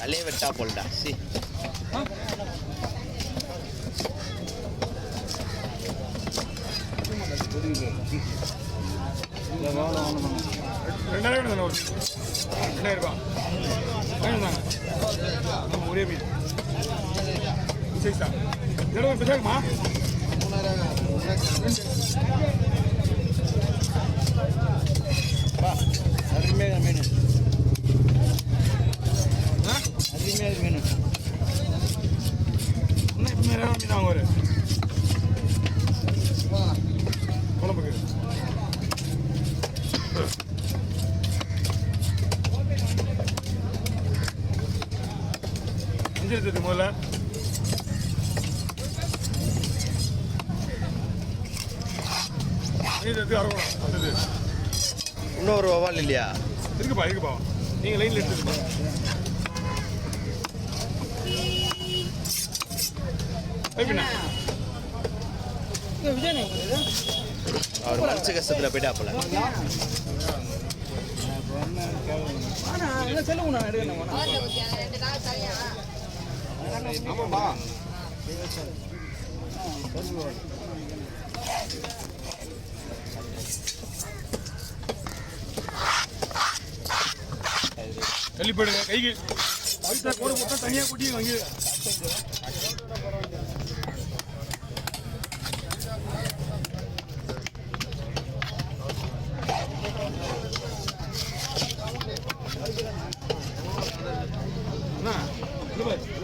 அலே வெட்டா போல்டா சி ஒரே மீன் பேசாமா அருமையாக மீன் அருமையாக மீன் இன்னும் இப்போ மீன் வாங்க ஒரு குழம்புக்கு இஞ்சி எடுத்துக்கு முதல்ல அடுத்தது இன்னொரு வவால் இல்லையா இருக்குப்பா நீங்கள் லைனில் எடுத்துருப்பா அவர் மனசு கஷ்டத்தில் போயிட்டாப்புல ஆமாப்பா தள்ளி போயிடுங்க கைக்கு பைசா கோடு போட்டா தனியாக கொட்டி வாங்கி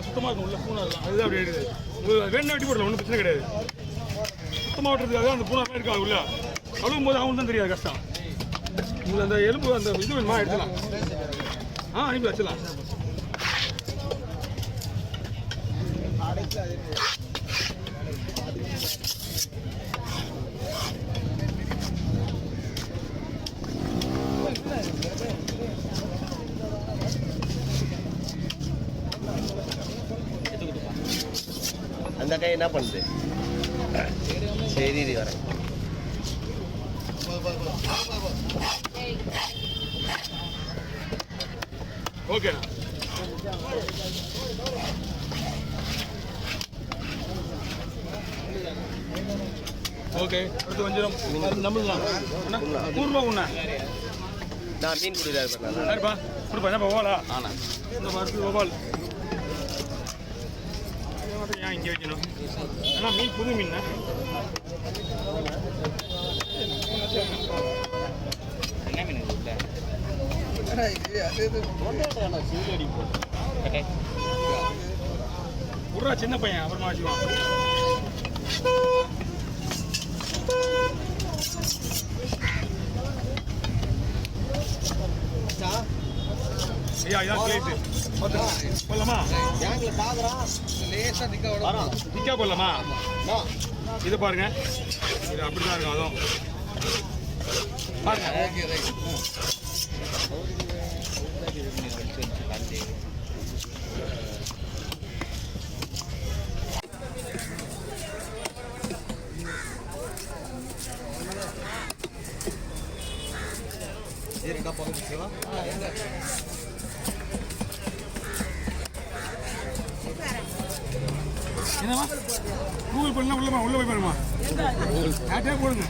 சுத்தமாக இருக்கும் உள்ள பூனை இருக்கலாம் அதுதான் அப்படி எடுக்குது உங்களுக்கு வேணா வெட்டி போடலாம் ஒன்றும் பிரச்சனை கிடையாது சுத்தமாக விட்டுறதுக்காக அந்த பூனை இருக்கா உள்ள கழுவும் போது அவங்களுக்கு தான் தெரியாது கஷ்டம் உங்களுக்கு அந்த எலும்பு அந்த இது வேணுமா எடுத்துலாம் அனுப்பி வச்சிடலாம் அந்த கை என்ன பண்ணுது சரி இது வரேன் ஓகே ஓகே அடுத்து வஞ்சிரம் நம்மளுதான் நூறுரூவா ஒண்ணா நான் மீன் குடிக்கிறாரு யாருப்பா கொடுப்பா என்னப்பா ஓவாலா ஆனா இந்த மாதிரி ஓவால் ஏன் இங்கே வைக்கணும் ஏன்னா மீன் புது மீன் என்ன மீன் விட்றா சின்ன பையன் அப்புறமா வச்சுக்குவான் ஐயா இதான் கேட்டு போடலாமா நிக்கா போடலாமா இதை பாருங்க இது அப்படிதான் இருக்கும் அதுவும் பாருங்க என்னமா கூகுள் பண்ணா உள்ள போய் பாருமா யார்ட்டே போடுங்க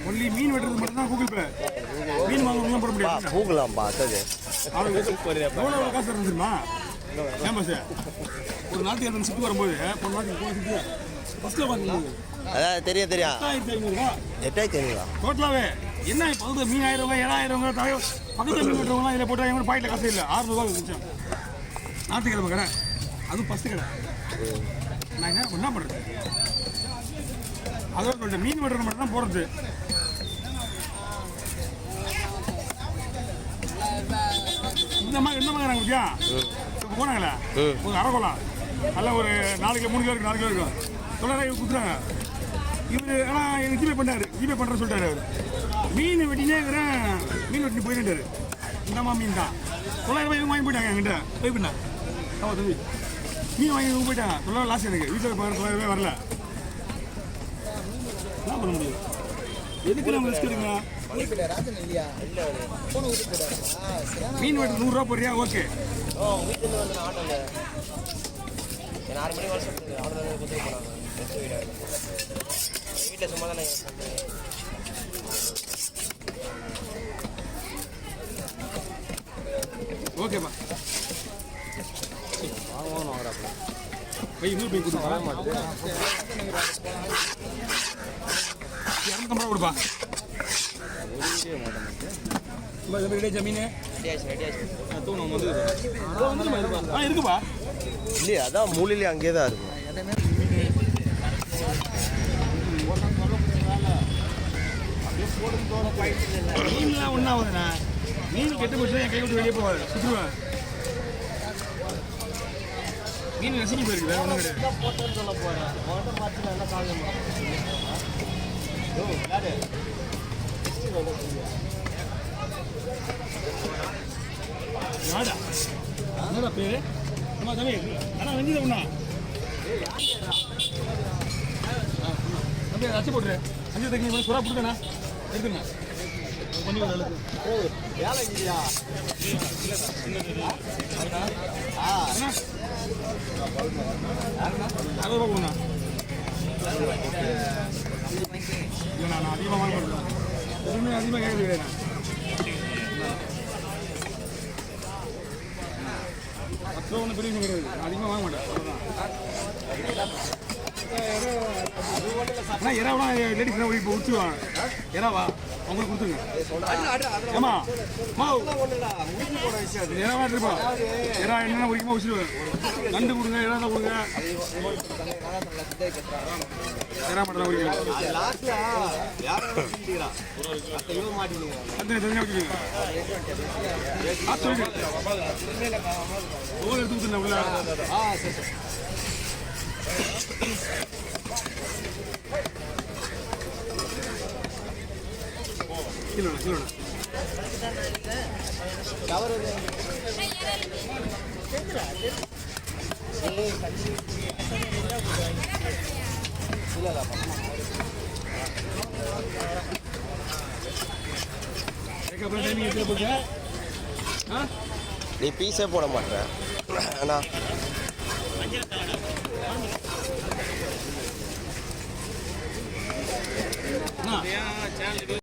ஒன்லி மீன் வெட்டுறது மட்டும்தான் கூகுள் பே மீன் வாங்கலாம் போட முடியாது கூகுளாம்பா அது எவ்வளோ காசு இருந்துருமா ஏமா சார் ஒரு நாட்டுக்கு எத்தனை சிட்டு வரும்போது ஒரு நாட்டுக்கு சிட்டு ஃபஸ்ட்டில் பார்த்துருந்தது அதான் தெரியும் 8500 8,500 டோட்டலாகவே என்ன பகுதி மீன் 1000 7,000 பக்கத்தில் மீன் வெட்டுறவங்களாம் இதில் போட்டால் எங்க பாக்கெட்டில் காசு இல்லை 600 இருந்துச்சு ஞாயிற்றுக்கிழமை கடை அதுவும் ஃபஸ்ட்டு கடை நான் என்ன பண்ணுறது அதோட சொல்லிட்டு மீன் வெட்டுறது மட்டும் தான் போகிறது இந்த மாதிரி என்ன மாதிரி பத்தியா இப்போ போனாங்களே ஒரு அரைக்கோலாம் நல்லா ஒரு 4 கிலோ 3 கிலோ இருக்கு 4 கிலோ இருக்கும் தொள்ளாயிரம் கொடுத்துறாங்க இவர் ஆனால் எனக்கு ஜிபே பண்ணுறேன்னு சொல்லிட்டாரு அவர் மீன் வெட்டினே இருக்கிறேன் மீன் வெட்டி போயிட்டாரு இந்தம்மா மீன் தான் 900 ரூபாய் வாங்கி போயிட்டாங்க என்கிட்ட போய் பண்ண ஆமாம் தம்பி மீன் வாங்கி போயிட்டாங்க 900 லாஸ் எனக்கு வீட்டில் 900 ரூபாய் வரல என்ன பண்ண முடியும் எதுக்கு நம்ம ரிஸ்க் எடுங்க? மீன் வெட்டு 100 ரூபா போறியா? ஓகே. வீட்டுல வந்து ஆட்டோல 6 மணி வர சொல்லுங்க. அவ்வளோதான் கொடுத்து போனாங்க. வீட்டில் சும்மா தானே ஓகேப்பா. வாங்கணும் அவராப்பா. போய் இன்னும் போய் கொடுத்து வர மாட்டேன். 250 ரூபா கொடுப்பா. ஜமீன் இருக்குப்பா. இல்லையா? அதான் மூலையிலே அங்கேயே தான் இருக்கும். மீன்லாம் ஒன்றாகுதுண்ணா. மீன் கெட்டு போச்சுன்னா என் கை விட்டு வெளியே போகாது, சுற்றுவேன். மீன் நசுங்கி போயிருக்கு, வேற ஒன்றும் கிடையாது. யாடா என்னடா பேரு? அம்மா தம்பி அண்ணா வெஞ்சித ஒண்ணா தம்பி அச்சு போட்டுரு. அஞ்சு தண்ணி சுறா கொடுத்தண்ணா எடுத்துண்ணா கொஞ்சம் ஒரு அளவுக்கு வேலை இல்லையா? அண்ணா 60 ரூபா கொடுண்ணா. இல்லைண்ணா நான் அதிகமாக வாங்க மாட்டேன். எதுவுமே அதிகமாக கேட்குறது கிடையாதுண்ணா. ஒன்றும் பெரிய விஷயம் கிடையாது. அதிகமாக வாங்க மாட்டேன். ஆனால் எறாவெலாம் லேடிஸ் இப்போ உடிச்சுவாங்க. எறாவா அவங்களுக்கு கொடுத்துருங்க. ஏமா எறாவா இருப்பா. எறா என்னென்ன உரிக்கமாக உடிச்சிடுவேன். நண்டு கொடுங்க, எறா தான் கொடுங்க. எறா மட்டும் உரிக்கணும். அந்த தனியாக வச்சுருங்க. ஓவர் எடுத்து கொடுத்துருந்தேன் உள்ள. கிலோண்ணா கிலோண்ணா டைமிங் எடுத்து போச்சு. நீ பீஸே போட மாட்டேற அண்ணா.